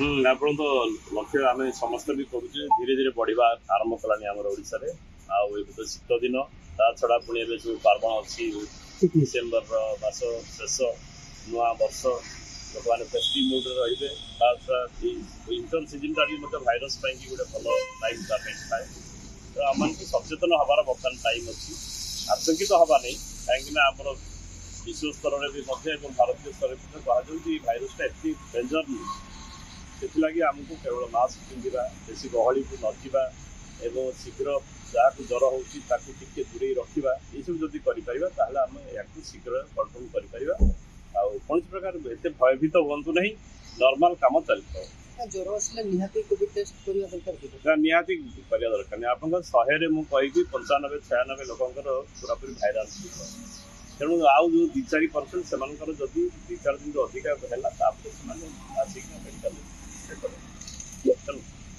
ଆପଣ ତ ଲକ୍ଷ୍ୟ ଆମେ ସମସ୍ତେ ବି କରୁଛୁ ଧୀରେ ଧୀରେ ବଢିବା ଆରମ୍ଭ କଲାଣି ଆମର ଓଡ଼ିଶାରେ। ଆଉ ଏବେ ତ ଶୀତ ଦିନ, ତା ଛଡ଼ା ପୁଣି ଏବେ ଯେଉଁ ପାର୍ବଣ ଅଛି ଡିସେମ୍ବର ମାସ ଶେଷ, ନୂଆ ବର୍ଷ, ଲୋକମାନେ ଫେଷ୍ଟିଭ୍ ମୁଡ଼୍ରେ ରହିବେ। ତା ଛଡ଼ା ଏଇ ୱିଣ୍ଟର ସିଜନଟା ବି ମଧ୍ୟ ଭାଇରସ୍ ପାଇଁକି ଗୋଟେ ଭଲ ଟାଇମ୍ ତା ପାଇଁ ଥାଏ। ତ ଆମମାନଙ୍କୁ ସଚେତନ ହେବାର ବର୍ତ୍ତମାନ ଟାଇମ୍ ଅଛି, ଆତଙ୍କିତ ହେବା ନାହିଁ। କାହିଁକିନା ଆମର ବିଶ୍ୱ ସ୍ତରରେ ବି ମଧ୍ୟ ଏବଂ ଭାରତୀୟ ସ୍ତରରେ ମଧ୍ୟ କୁହାଯାଉଛି ଏଇ ଭାଇରସ୍ଟା ଏତେ ଡେଞ୍ଜର ନୁହେଁ। ସେଥିଲାଗି ଆମକୁ କେବଳ ମାସ୍କ ପିନ୍ଧିବା, ବେଶୀ ଗହଳିକୁ ନ ଯିବା ଏବଂ ଶୀଘ୍ର ଯାହାକୁ ଜ୍ୱର ହେଉଛି ତାକୁ ଟିକେ ଦୂରେଇ ରଖିବା, ଏସବୁ ଯଦି କରିପାରିବା ତାହେଲେ ଆମେ ୟାକୁ ଶୀଘ୍ର କଣ୍ଟ୍ରୋଲ କରିପାରିବା। ଆଉ କୌଣସି ପ୍ରକାର ଏତେ ଭୟଭୀତ ହୁଅନ୍ତୁ ନାହିଁ, ନର୍ମାଲ କାମ ଚାଲିଥାଉ। ଜ୍ୱର ଆସିଲେ ନିହାତି କୋଭିଡ ଟେଷ୍ଟ କରିବା ଦରକାର। ନିହାତି କରିବା ଦରକାର ନାହିଁ। ଆପଣଙ୍କ 100ରେ ମୁଁ କହିବି 95-96 ଲୋକଙ୍କର ପୁରାପୁରି ଭାଇରାଲ୍ ଥିବ। ତେଣୁ ଆଉ ଯେଉଁ 2-4% ସେମାନଙ୍କର ଯଦି 2-4 ଦିନରୁ ଅଧିକା ହେଲା ତାପରେ ସେମାନେ ଆସିକି ମେଡ଼ିକାଲ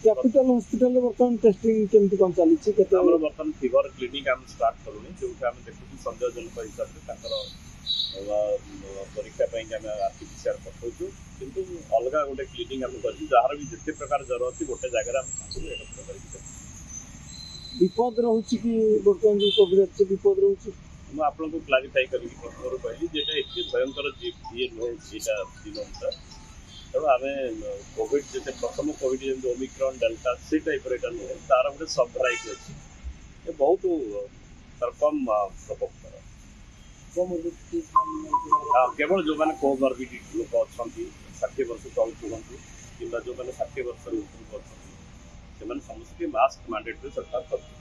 କ୍ୟାପିଟାଲ ହସ୍ପିଟାଲରେ ବର୍ତ୍ତମାନ ଟେଷ୍ଟିଂ କେମିତି କ'ଣ ଚାଲିଛି? ଆମର ବର୍ତ୍ତମାନ ଫିଭର କ୍ଲିନିକ୍ ଆମେ ଷ୍ଟାର୍ଟ କରୁନି, ଯେଉଁଠି ଆମେ ଦେଖୁଛୁ ସନ୍ଦେହଜନକ ହିସାବରେ ତାଙ୍କର ପରୀକ୍ଷା ପାଇଁକି ଆମେ RT-PCR ପଠାଉଛୁ। କିନ୍ତୁ ଅଲଗା ଗୋଟେ କ୍ଲିନିକ୍ ଆମେ କରିଛୁ, ଯାହାର ବି ଯେତେ ପ୍ରକାର ଜ୍ୱର ଅଛି ଗୋଟେ ଜାଗାରେ ଆମେ ତାଙ୍କୁ ଏକତ୍ର କରିକି ବିପଦ ରହୁଛି କି ବର୍ତ୍ତମାନ ଯେଉଁ କୋଭିଡ ଅଛି ବିପଦ ରହୁଛି? ମୁଁ ଆପଣଙ୍କୁ କ୍ଲାରିଫାଇ କରିକି ପ୍ରଥମରୁ କହିଲି ଯେ ଏଇଟା ଏତେ ଭୟଙ୍କର ଇଏ ନୁହେଁ ଏଇଟା ଦିନଟା। ତେଣୁ ଆମେ କୋଭିଡ ଯେତେ ପ୍ରଥମ କୋଭିଡ ଯେମିତି ଓମିକ୍ରନ୍ ଡେଲ୍ଟା ସେ ଟାଇପ୍ର ଏଇଟା ନୁହେଁ, ତାର ଗୋଟେ ସବ୍ ଭେରାଇଟି ଅଛି। ଏ ବହୁତ ତାର କମ୍ ପ୍ରକୋପର। କେବଳ ଯେଉଁମାନେ କୋମର୍ବିଡ୍ ଲୋକ ଅଛନ୍ତି, 60 ବର୍ଷ ତଳକୁ ହୁଅନ୍ତୁ କିମ୍ବା ଯେଉଁମାନେ 60 ବର୍ଷରୁ ଉପରକୁ ଅଛନ୍ତି, ସେମାନେ ସମସ୍ତେ ମାସ୍କ ମ୍ୟାଣ୍ଡେଟରି ସରକାର କରୁଛନ୍ତି।